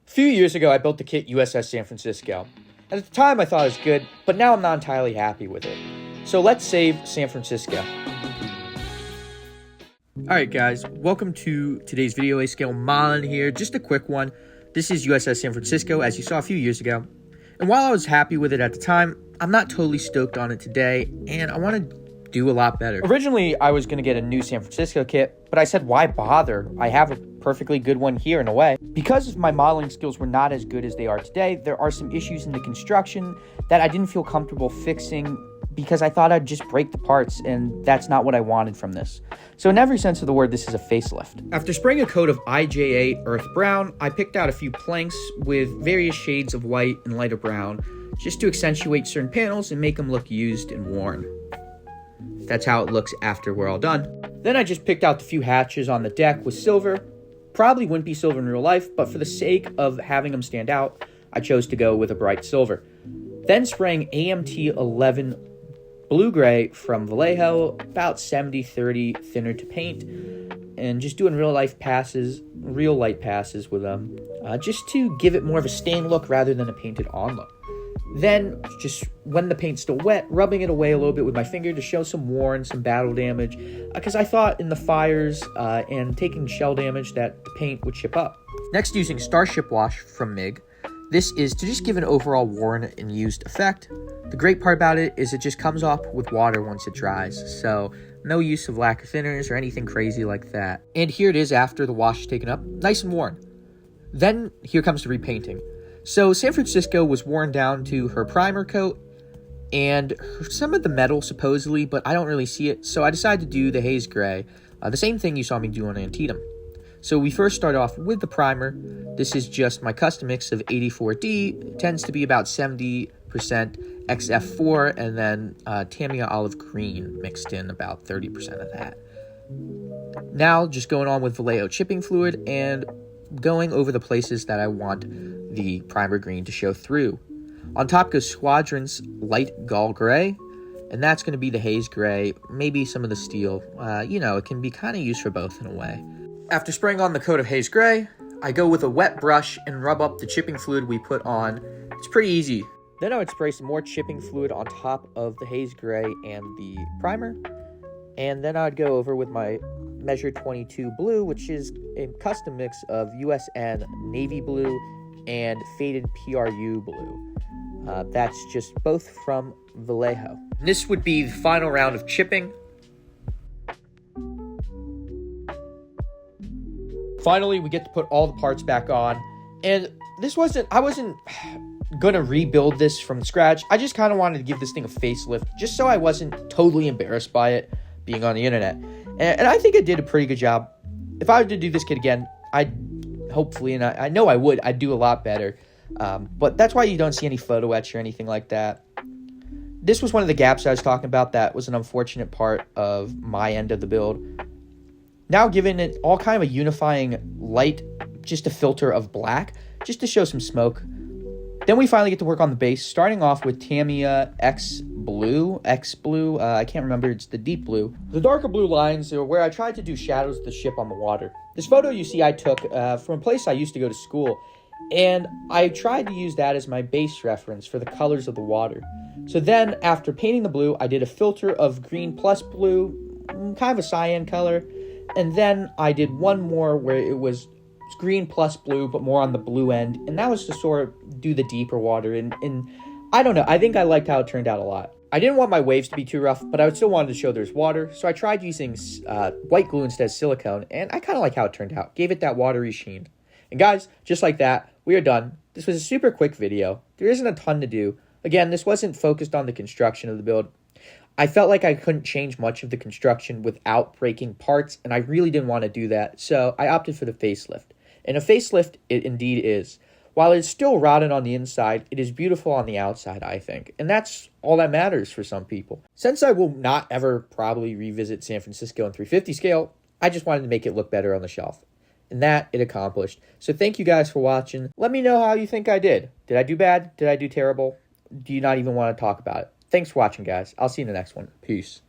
A few years ago, I built the kit USS San Francisco. At the time, I thought it was good, but now I'm not entirely happy with it. So let's save San Francisco. Alright guys, welcome to today's video. A-scale modeling here, just a quick one. This is USS San Francisco, as you saw a few years ago. And while I was happy with it at the time, I'm not totally stoked on it today, and I want to do a lot better. Originally, I was going to get a new San Francisco kit, but I said, why bother? I have a perfectly good one here in a way. Because my modeling skills were not as good as they are today, there are some issues in the construction that I didn't feel comfortable fixing because I thought I'd just break the parts, and that's not what I wanted from this. So in every sense of the word, this is a facelift. After spraying a coat of IJA Earth Brown, I picked out a few planks with various shades of white and lighter brown, just to accentuate certain panels and make them look used and worn. That's how it looks after we're all done. Then I just picked out the few hatches on the deck with silver. Probably wouldn't be silver in real life, but for the sake of having them stand out, I chose to go with a bright silver. Then spraying AMT 11 blue-gray from Vallejo, about 70-30 thinner to paint, and just doing real light passes with them, just to give it more of a stained look rather than a painted on look. Then, just when the paint's still wet, rubbing it away a little bit with my finger to show some worn, some battle damage, because I thought in the fires and taking shell damage that the paint would chip up. Next, using Starship Wash from MIG. This is to just give an overall worn and used effect. The great part about it is it just comes off with water once it dries, so no use of lacquer thinners or anything crazy like that. And here it is after the wash is taken up, nice and worn. Then, here comes the repainting. So San Francisco was worn down to her primer coat and some of the metal supposedly, but I don't really see it, so I decided to do the haze gray, the same thing you saw me do on Antietam. So we first start off with the primer. This is just my custom mix of 84D, it tends to be about 70% XF4, and then Tamiya Olive Green mixed in about 30% of that. Now just going on with Vallejo chipping fluid and going over the places that I want the primer green to show through. On top goes Squadron's light gall gray, and that's going to be the haze gray, maybe some of the steel. It can be kind of used for both in a way. After spraying on the coat of haze gray, I go with a wet brush and rub up the chipping fluid we put on. It's pretty easy. Then I would spray some more chipping fluid on top of the haze gray and the primer, and then I'd go over with my Measure 22 blue, which is a custom mix of USN navy blue and faded PRU blue. That's just both from Vallejo. This would be the final round of chipping. Finally, we get to put all the parts back on, and I wasn't gonna rebuild this from scratch. I just kind of wanted to give this thing a facelift, just so I wasn't totally embarrassed by it being on the internet. And I think I did a pretty good job. If I were to do this kit again, I'd hopefully, and I know I would, I'd do a lot better. But that's why you don't see any photo etch or anything like that. This was one of the gaps I was talking about that was an unfortunate part of my end of the build. Now giving it all kind of a unifying light, just a filter of black, just to show some smoke. Then we finally get to work on the base, starting off with Tamiya X Blue, I can't remember, it's the deep blue. The darker blue lines are where I tried to do shadows of the ship on the water. This photo you see I took from a place I used to go to school, and I tried to use that as my base reference for the colors of the water. So then, after painting the blue, I did a filter of green plus blue, kind of a cyan color, and then I did one more where it was green plus blue, but more on the blue end, and that was to sort of do the deeper water, and I don't know, I think I liked how it turned out a lot. I didn't want my waves to be too rough, but I still wanted to show there's water, so I tried using white glue instead of silicone, and I kind of like how it turned out. Gave it that watery sheen. And guys, just like that, we are done. This was a super quick video. There isn't a ton to do. Again, this wasn't focused on the construction of the build. I felt like I couldn't change much of the construction without breaking parts, and I really didn't want to do that, so I opted for the facelift. And a facelift it indeed is. While it's still rotted on the inside, it is beautiful on the outside, I think. And that's all that matters for some people. Since I will not ever probably revisit San Francisco in 350 scale, I just wanted to make it look better on the shelf. And that it accomplished. So thank you guys for watching. Let me know how you think I did. Did I do bad? Did I do terrible? Do you not even want to talk about it? Thanks for watching, guys. I'll see you in the next one. Peace.